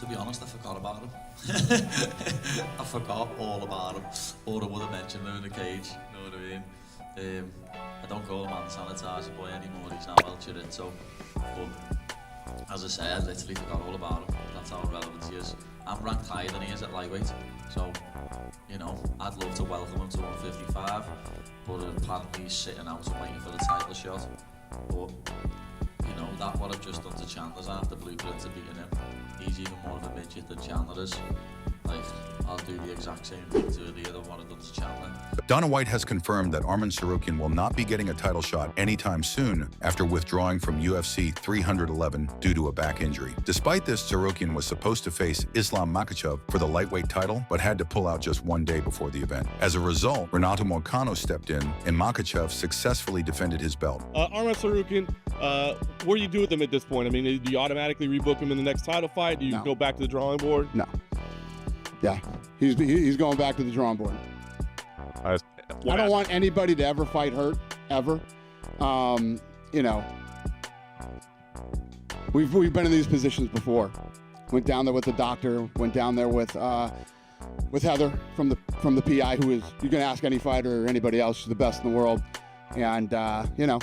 To be honest, I forgot about him. I forgot all about him, or I would have mentioned him in the cage, you know what I mean? I don't call him Arman Tsarukyan boy anymore, he's now El Chirito. But as I say, I literally forgot all about him. That's how irrelevant he is. I'm ranked higher than he is at lightweight, so, you know, I'd love to welcome him to 155, but apparently he's sitting out and waiting for the title shot. But, you know, that what I've just done to Chandler's half the blueprint to beating him. He's even more of a midget than Chandler is. Like, I'll do the exact same thing to Ilya than what I've done to Chandler. Dana White has confirmed that Arman Tsarukyan will not be getting a title shot anytime soon after withdrawing from UFC 311 due to a back injury. Despite this, Tsarukyan was supposed to face Islam Makhachev for the lightweight title, but had to pull out just one day before the event. As a result, Renato Moicano stepped in, and Makhachev successfully defended his belt. Arman Tsarukyan, what do you do with him at this point? I mean, do you automatically rebook him in the next title fight? Do you go back to the drawing board? No. Yeah, he's going back to the drawing board. I don't want anybody to ever fight hurt, ever. You know, we've been in these positions before. Went down there with the doctor. Went down there with Heather from the PI, who is, you can ask any fighter or anybody else, she's the best in the world. And you know,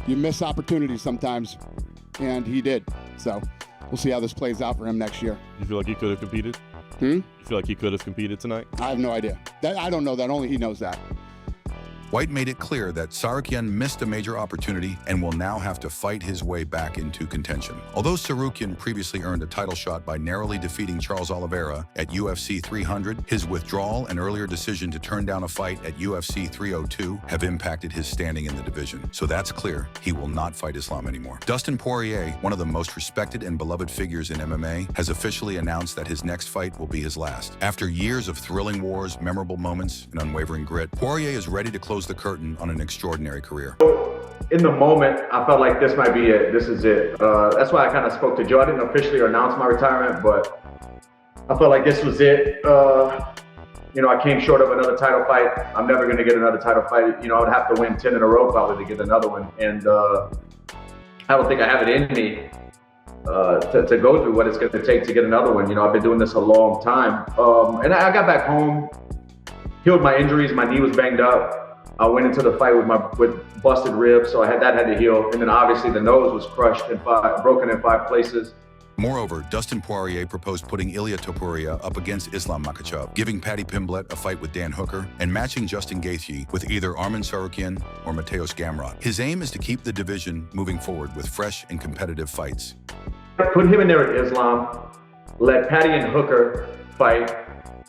you miss opportunities sometimes, and he did. So we'll see how this plays out for him next year. You feel like he could have competed? You feel like he could have competed tonight? I have no idea. I don't know that. Only he knows that. White made it clear that Tsarukyan missed a major opportunity and will now have to fight his way back into contention. Although Tsarukyan previously earned a title shot by narrowly defeating Charles Oliveira at UFC 300, his withdrawal and earlier decision to turn down a fight at UFC 302 have impacted his standing in the division. So that's clear, he will not fight Islam anymore. Dustin Poirier, one of the most respected and beloved figures in MMA, has officially announced that his next fight will be his last. After years of thrilling wars, memorable moments, and unwavering grit, Poirier is ready to close the curtain on an extraordinary career. In the moment, I felt like this might be it. This is it. That's why I kind of spoke to Joe. I didn't officially announce my retirement, but I felt like this was it. You know, I came short of another title fight. I'm never going to get another title fight. You know, I would have to win 10 in a row probably to get another one. And I don't think I have it in me to go through what it's going to take to get another one. You know, I've been doing this a long time. And I got back home, healed my injuries. My knee was banged up. I went into the fight with busted ribs, so that had to heal. And then obviously the nose was crushed and broken in 5 places. Moreover, Dustin Poirier proposed putting Ilia Topuria up against Islam Makhachev, giving Paddy Pimblett a fight with Dan Hooker, and matching Justin Gaethje with either Arman Tsarukyan or Mateusz Gamrot. His aim is to keep the division moving forward with fresh and competitive fights. Put him in there with Islam, let Paddy and Hooker fight,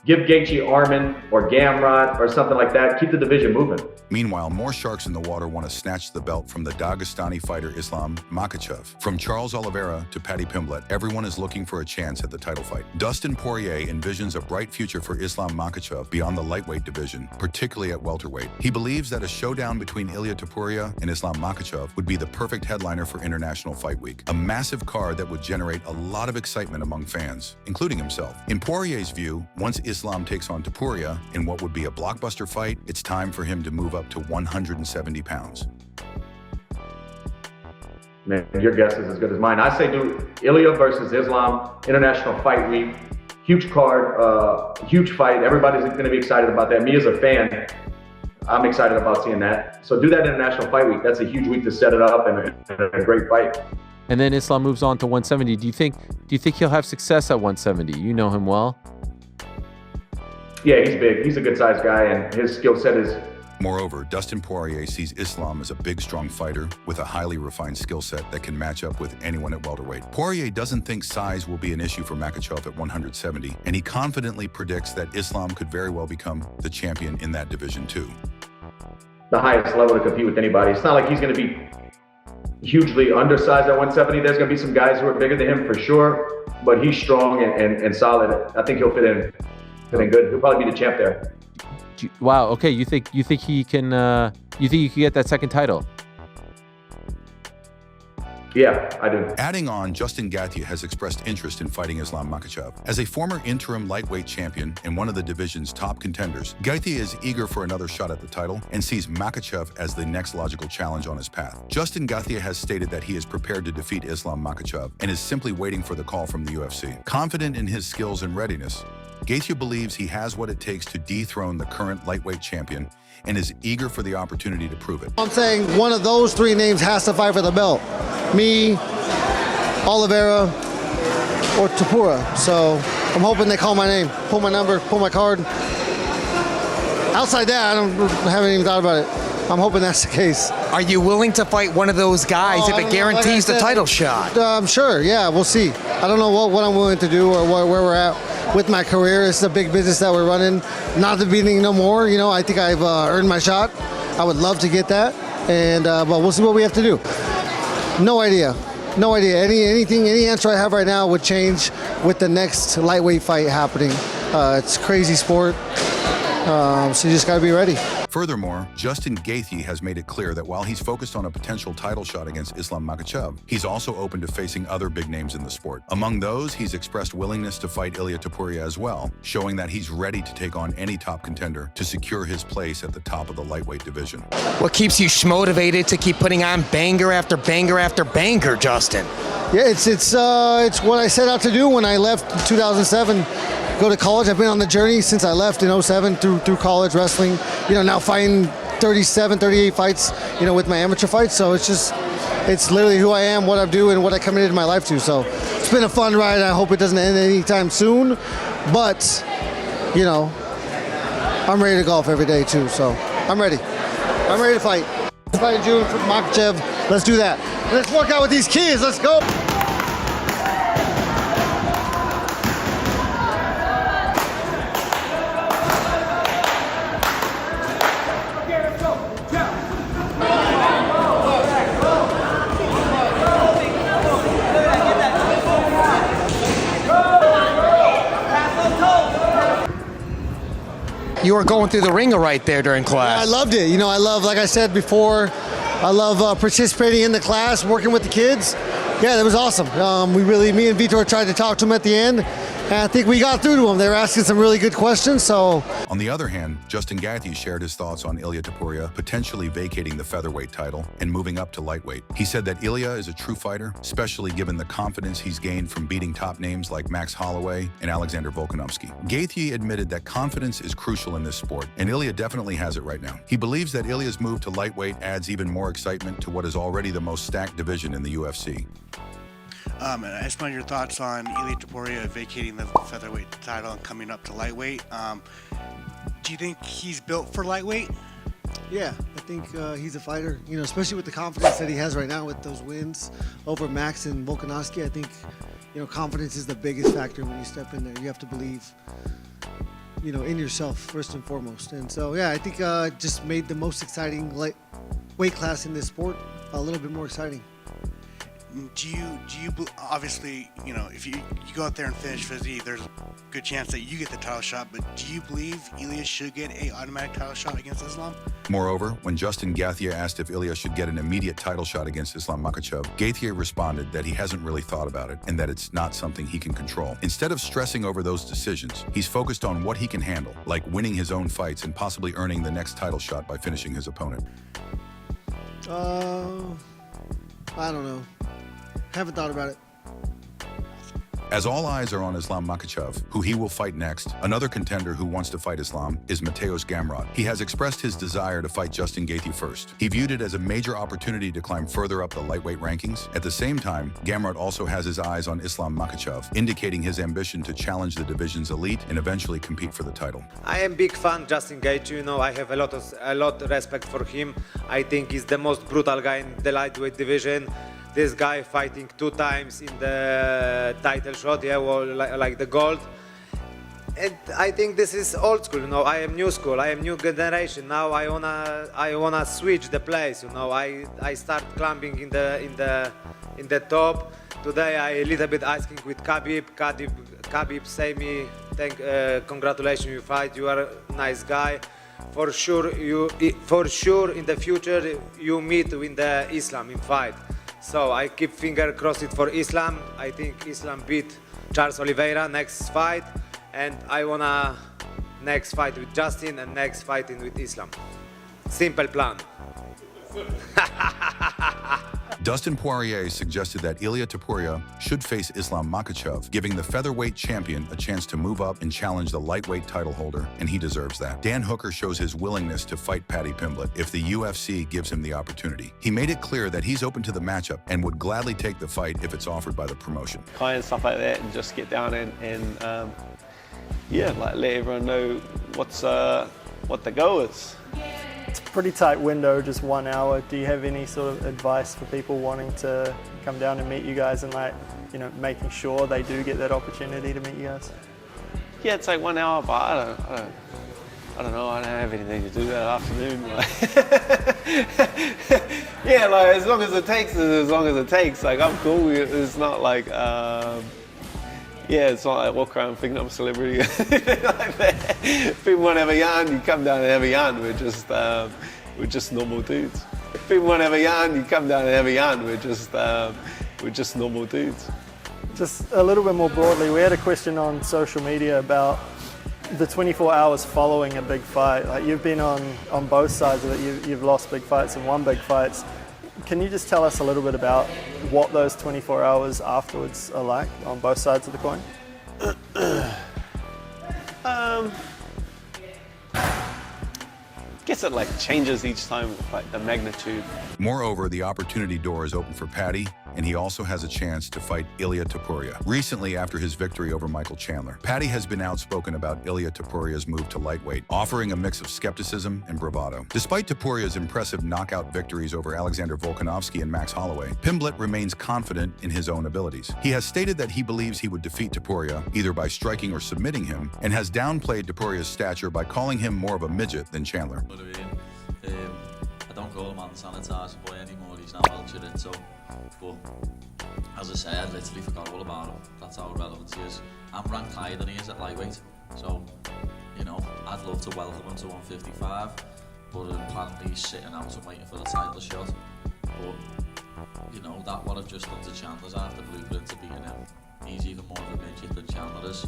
give Gaethje Arman or Gamrot or something like that, keep the division moving. Meanwhile, more sharks in the water want to snatch the belt from the Dagestani fighter Islam Makhachev. From Charles Oliveira to Paddy Pimblett, everyone is looking for a chance at the title fight. Dustin Poirier envisions a bright future for Islam Makhachev beyond the lightweight division, particularly at welterweight. He believes that a showdown between Ilia Topuria and Islam Makhachev would be the perfect headliner for International Fight Week, a massive card that would generate a lot of excitement among fans, including himself. In Poirier's view, once Islam takes on Topuria in what would be a blockbuster fight, it's time for him to move up to 170 pounds. Man, your guess is as good as mine. I say do Ilia versus Islam, International Fight Week, huge card, huge fight. Everybody's going to be excited about that. Me as a fan, I'm excited about seeing that. So do that International Fight Week. That's a huge week to set it up and a great fight. And then Islam moves on to 170. Do you think he'll have success at 170? You know him well. Yeah, he's big. He's a good-sized guy, and his skill set is... Moreover, Dustin Poirier sees Islam as a big, strong fighter with a highly refined skill set that can match up with anyone at welterweight. Poirier doesn't think size will be an issue for Makhachev at 170, and he confidently predicts that Islam could very well become the champion in that division too. The highest level to compete with anybody. It's not like he's going to be hugely undersized at 170. There's going to be some guys who are bigger than him for sure, but he's strong and solid. I think he'll fit in good. He'll probably be the champ there. Wow. Okay. You think he can? You think you can get that second title? Yeah, I do. Adding on, Justin Gaethje has expressed interest in fighting Islam Makhachev. As a former interim lightweight champion and one of the division's top contenders, Gaethje is eager for another shot at the title and sees Makhachev as the next logical challenge on his path. Justin Gaethje has stated that he is prepared to defeat Islam Makhachev and is simply waiting for the call from the UFC. Confident in his skills and readiness, Gaethje believes he has what it takes to dethrone the current lightweight champion and is eager for the opportunity to prove it. I'm saying one of those three names has to fight for the belt. Me, Oliveira, or Tapura. So I'm hoping they call my name, pull my number, pull my card. Outside that, I haven't even thought about it. I'm hoping that's the case. Are you willing to fight one of those guys if it guarantees the title shot? Sure, yeah, we'll see. I don't know what I'm willing to do or where we're at with my career. It's a big business that we're running. Not the beginning no more. You know, I think I've earned my shot. I would love to get that, and but we'll see what we have to do. No idea. No idea. Any answer I have right now would change with the next lightweight fight happening. It's a crazy sport, so you just got to be ready. Furthermore, Justin Gaethje has made it clear that while he's focused on a potential title shot against Islam Makhachev, he's also open to facing other big names in the sport. Among those, he's expressed willingness to fight Ilia Topuria as well, showing that he's ready to take on any top contender to secure his place at the top of the lightweight division. What keeps you motivated to keep putting on banger after banger after banger, Justin? Yeah, it's what I set out to do when I left in 2007. Go to college. I've been on the journey since I left in 07 through college wrestling. You know, now fighting 37, 38 fights, you know, with my amateur fights. So it's literally who I am, what I do, and what I committed my life to. So it's been a fun ride. I hope it doesn't end anytime soon. But, you know, I'm ready to golf every day too. So I'm ready. I'm ready to fight. Fight in June for Makhachev. Let's do that. Let's work out with these kids. Let's go. You were going through the ringer right there during class. I loved it. You know, I love, like I said before, I love participating in the class, working with the kids. Yeah, that was awesome. Me and Vitor tried to talk to him at the end, and I think we got through to him. They were asking some really good questions, so. On the other hand, Justin Gaethje shared his thoughts on Ilia Topuria potentially vacating the featherweight title and moving up to lightweight. He said that Ilia is a true fighter, especially given the confidence he's gained from beating top names like Max Holloway and Alexander Volkanovski. Gaethje admitted that confidence is crucial in this sport, and Ilia definitely has it right now. He believes that Ilia's move to lightweight adds even more excitement to what is already the most stacked division in the UFC. I just wanted your thoughts on Ilia Topuria vacating the featherweight title and coming up to lightweight. Do you think he's built for lightweight? Yeah, I think he's a fighter, you know, especially with the confidence that he has right now with those wins over Max and Volkanovski. I think, you know, confidence is the biggest factor when you step in there. You have to believe, you know, in yourself first and foremost. And so, yeah, I think just made the most exciting weight class in this sport a little bit more exciting. Do you obviously, you know, if you go out there and finish physique, there's a good chance that you get the title shot, but do you believe Ilia should get an automatic title shot against Islam? Moreover, when Justin Gaethje asked if Ilia should get an immediate title shot against Islam Makhachev, Gaethje responded that he hasn't really thought about it and that it's not something he can control. Instead of stressing over those decisions, he's focused on what he can handle, like winning his own fights and possibly earning the next title shot by finishing his opponent. I don't know. Haven't thought about it. As all eyes are on Islam Makhachev, who he will fight next, another contender who wants to fight Islam is Mateusz Gamrot. He has expressed his desire to fight Justin Gaethje first. He viewed it as a major opportunity to climb further up the lightweight rankings. At the same time, Gamrot also has his eyes on Islam Makhachev, indicating his ambition to challenge the division's elite and eventually compete for the title. I am big fan Justin Gaethje. You know, I have a lot of respect for him. I think he's the most brutal guy in the lightweight division. This guy fighting 2 times in the title shot, yeah, well, like the gold. And I think this is old school, you know. I am new school, I am new generation. Now I wanna switch the place, you know. I start climbing in the top. Today I a little bit asking with Khabib. Khabib say me, congratulations, you fight. You are a nice guy. For sure in the future you meet with the Islam in fight. So I keep finger crossed for Islam. I think Islam beat Charles Oliveira next fight, and I wanna next fight with Justin and next fighting with Islam. Simple plan. Dustin Poirier suggested that Ilia Topuria should face Islam Makhachev, giving the featherweight champion a chance to move up and challenge the lightweight title holder, and he deserves that. Dan Hooker shows his willingness to fight Paddy Pimblett if the UFC gives him the opportunity. He made it clear that he's open to the matchup and would gladly take the fight if it's offered by the promotion. Kind of stuff like that, and just get down and yeah, like let everyone know what the goal is. It's a pretty tight window, just 1 hour. Do you have any sort of advice for people wanting to come down and meet you guys and, like, you know, making sure they do get that opportunity to meet you guys? Yeah, it's like 1 hour, but I don't know. I don't have anything to do that afternoon. Like, yeah, like as long as it takes, as long as it takes. Like I'm cool. It's not like. Yeah, it's not like walk around thinking I'm a celebrity. Like that. If people want to have a yarn, you come down and have a yarn. We're just normal dudes. If people want to have a yarn, you come down and have a yarn. We're just normal dudes. Just a little bit more broadly, we had a question on social media about the 24 hours following a big fight. Like you've been on both sides of it. You've lost big fights and won big fights. Can you just tell us a little bit about what those 24 hours afterwards are like on both sides of the coin? I guess it like changes each time, like the magnitude. Moreover, the opportunity door is open for Paddy, and he also has a chance to fight Ilia Topuria. Recently, after his victory over Michael Chandler, Paddy has been outspoken about Ilia Topuria's move to lightweight, offering a mix of skepticism and bravado. Despite Topuria's impressive knockout victories over Alexander Volkanovski and Max Holloway, Pimblett remains confident in his own abilities. He has stated that he believes he would defeat Topuria either by striking or submitting him, and has downplayed Topuria's stature by calling him more of a midget than Chandler. I don't call him Sanitizer boy anymore, he's not well so. But as I say, I literally forgot all about him. That's how relevant he is. I'm ranked higher than he is at lightweight, so you know I'd love to welcome him to 155, but apparently he's sitting out and waiting for the title shot. But you know that what I've just done to Chandler's after blueprint to beating him. He's even more of a midget than Chandler is.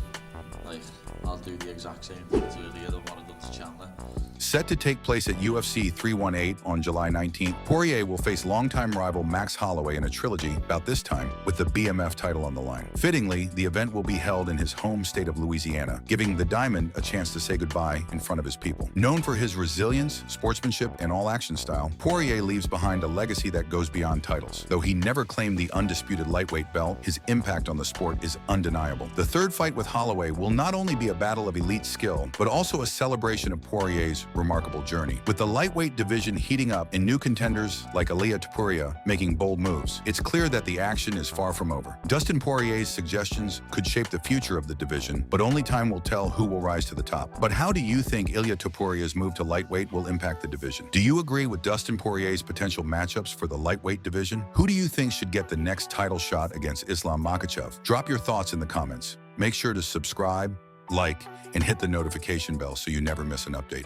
Like, I'll do the exact same thing to Ilia than what I've done to Chandler. Set to take place at UFC 318 on July 19th, Poirier will face longtime rival Max Holloway in a trilogy about this time with the BMF title on the line. Fittingly, the event will be held in his home state of Louisiana, giving the Diamond a chance to say goodbye in front of his people. Known for his resilience, sportsmanship, and all-action style, Poirier leaves behind a legacy that goes beyond titles. Though he never claimed the undisputed lightweight belt, his impact on the sport is undeniable. The third fight with Holloway will not only be a battle of elite skill, but also a celebration of Poirier's remarkable journey. With the lightweight division heating up and new contenders like Ilia Topuria making bold moves, it's clear that the action is far from over. Dustin Poirier's suggestions could shape the future of the division, but only time will tell who will rise to the top. But how do you think Ilia Topuria's move to lightweight will impact the division? Do you agree with Dustin Poirier's potential matchups for the lightweight division? Who do you think should get the next title shot against Islam Makhachev? Drop your thoughts in the comments. Make sure to subscribe, like, and hit the notification bell so you never miss an update.